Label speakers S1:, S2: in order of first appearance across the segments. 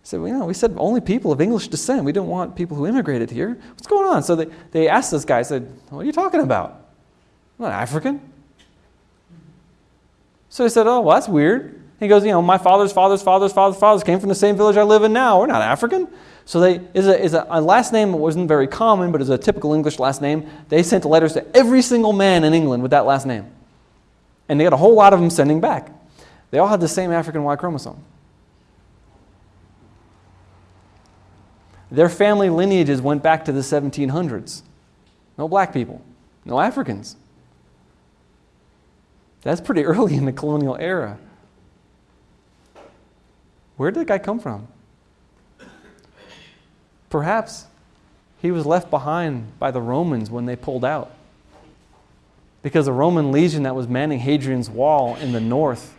S1: said, well, we said only people of English descent. We don't want people who immigrated here. What's going on? So they asked this guy, said, what are you talking about? I'm not African. So he said, oh, well, that's weird. He goes, my fathers came from the same village I live in now. We're not African. So is a last name that wasn't very common, but is a typical English last name. They sent letters to every single man in England with that last name. And they got a whole lot of them sending back. They all had the same African Y chromosome. Their family lineages went back to the 1700s. No black people, no Africans. That's pretty early in the colonial era. Where did the guy come from? Perhaps he was left behind by the Romans when they pulled out. Because the Roman legion that was manning Hadrian's Wall in the north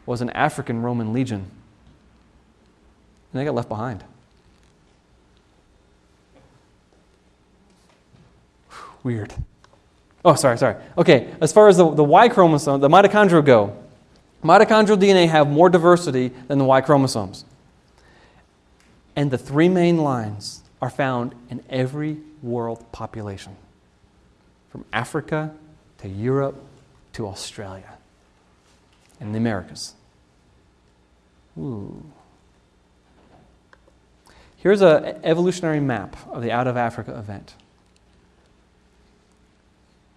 S1: was an African Roman legion. And they got left behind. Weird. Oh, sorry. Okay, as far as the Y chromosome, the mitochondria go, mitochondrial DNA have more diversity than the Y chromosomes. And the three main lines are found in every world population, from Africa to Europe to Australia and the Americas. Ooh. Here's an evolutionary map of the Out of Africa event.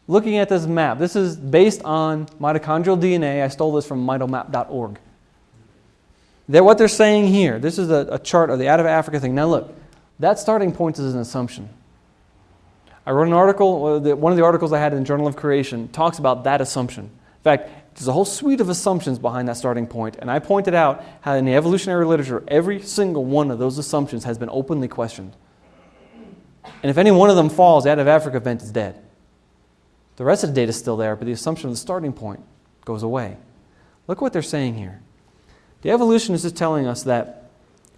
S1: Looking at this map, this is based on mitochondrial DNA. I stole this from mitomap.org. What they're saying here, this is a chart of the Out of Africa thing. Now look, that starting point is an assumption. I wrote an article, one of the articles I had in Journal of Creation talks about that assumption. In fact, there's a whole suite of assumptions behind that starting point, and I pointed out how in the evolutionary literature, every single one of those assumptions has been openly questioned. And if any one of them falls, the Out of Africa event is dead. The rest of the data is still there, but the assumption of the starting point goes away. Look what they're saying here. The evolutionist is telling us that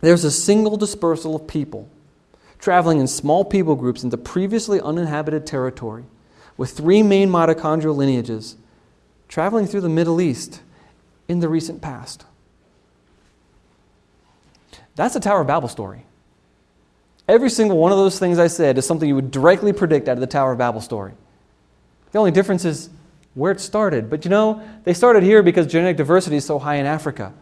S1: there's a single dispersal of people traveling in small people groups into previously uninhabited territory with three main mitochondrial lineages traveling through the Middle East in the recent past. That's a Tower of Babel story. Every single one of those things I said is something you would directly predict out of the Tower of Babel story. The only difference is where it started. But they started here because genetic diversity is so high in Africa.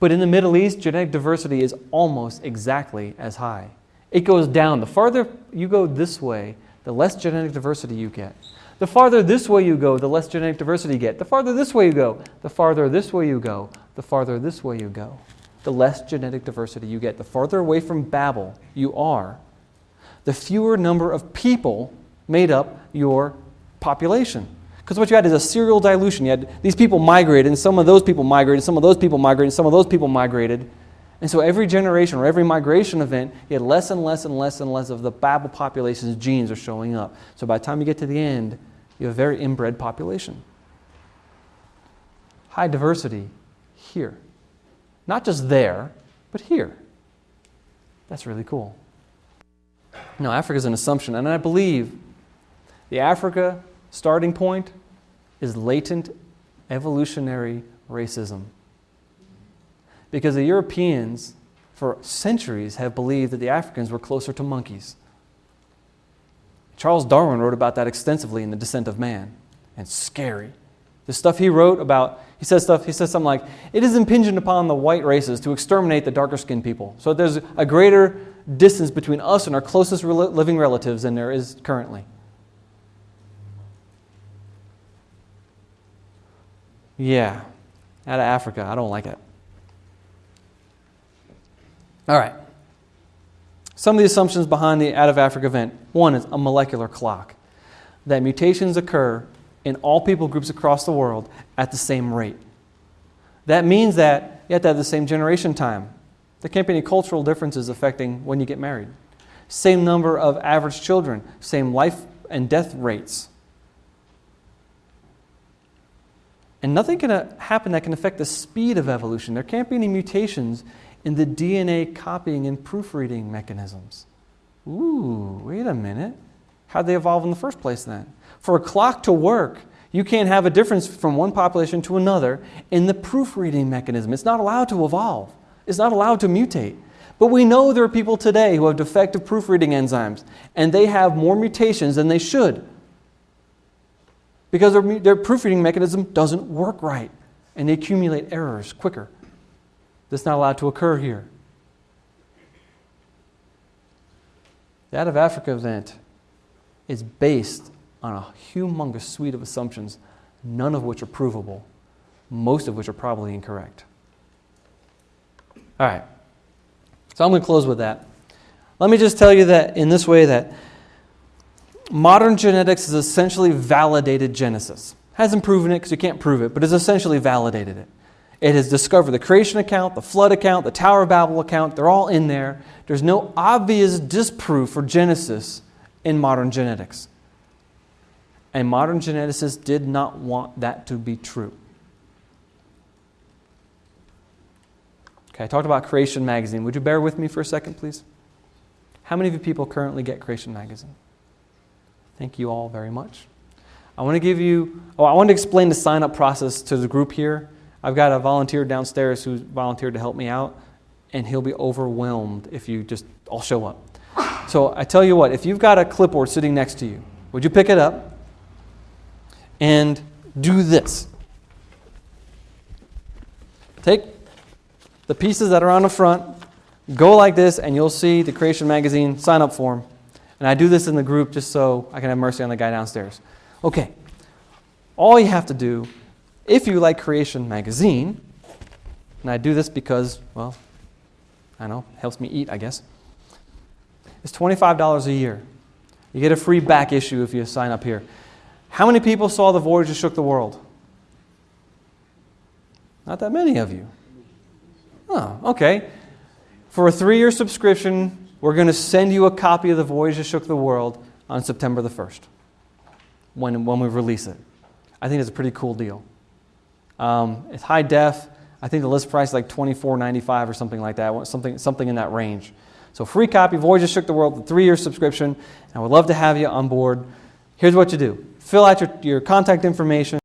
S1: But in the Middle East, genetic diversity is almost exactly as high. It goes down. The farther you go this way, the less genetic diversity you get. The farther this way you go, the less genetic diversity you get. The farther this way you go, the farther this way you go, the farther this way you go, the less genetic diversity you get. The farther away from Babel you are, the fewer number of people made up your population. Because what you had is a serial dilution. You had these people migrated, and some of those people migrated, some of those people migrated, and some of those people migrated. And so every generation or every migration event, you had less and less and less and less of the Babel population's genes are showing up. So by the time you get to the end, you have a very inbred population. High diversity here. Not just there, but here. That's really cool. Now, Africa is an assumption, and I believe the Africa starting point is latent evolutionary racism. Because the Europeans, for centuries, have believed that the Africans were closer to monkeys. Charles Darwin wrote about that extensively in The Descent of Man. And it's scary. The stuff he wrote about, he says something like, it is impingent upon the white races to exterminate the darker skinned people. So there's a greater distance between us and our closest living relatives than there is currently. Yeah, out of Africa, I don't like it. All right. Some of the assumptions behind the Out of Africa event. One is a molecular clock. That mutations occur in all people groups across the world at the same rate. That means that you have to have the same generation time. There can't be any cultural differences affecting when you get married. Same number of average children, same life and death rates. And nothing can happen that can affect the speed of evolution. There can't be any mutations in the DNA copying and proofreading mechanisms. Ooh, wait a minute. How'd they evolve in the first place then? For a clock to work, you can't have a difference from one population to another in the proofreading mechanism. It's not allowed to evolve. is not allowed to mutate. But we know there are people today who have defective proofreading enzymes, and they have more mutations than they should because their proofreading mechanism doesn't work right, and they accumulate errors quicker. That's not allowed to occur here. The Out of Africa event is based on a humongous suite of assumptions, none of which are provable, most of which are probably incorrect. All right, so I'm going to close with that. Let me just tell you that in this way that modern genetics has essentially validated Genesis. Hasn't proven it because you can't prove it, but has essentially validated it. It has discovered the creation account, the flood account, the Tower of Babel account. They're all in there. There's no obvious disproof for Genesis in modern genetics. And modern geneticists did not want that to be true. Okay, I talked about Creation Magazine. Would you bear with me for a second, please? How many of you people currently get Creation Magazine? Thank you all very much. I want to explain the sign-up process to the group here. I've got a volunteer downstairs who's volunteered to help me out, and he'll be overwhelmed if you just all show up. So I tell you what, if you've got a clipboard sitting next to you, would you pick it up and do this? Take the pieces that are on the front, go like this, and you'll see the Creation Magazine sign-up form. And I do this in the group just so I can have mercy on the guy downstairs. Okay, all you have to do, if you like Creation Magazine, and I do this because, well, I know, helps me eat, I guess, it's $25 a year. You get a free back issue if you sign up here. How many people saw The Voyage That Shook the World? Not that many of you. Oh, okay. For a 3-year subscription, we're going to send you a copy of The Voyage That Shook the World on September the 1st when we release it. I think it's a pretty cool deal. It's high def. I think the list price is like $24.95 or something like that, something in that range. So free copy, Voyage That Shook the World, the 3-year subscription. I would love to have you on board. Here's what you do. Fill out your contact information.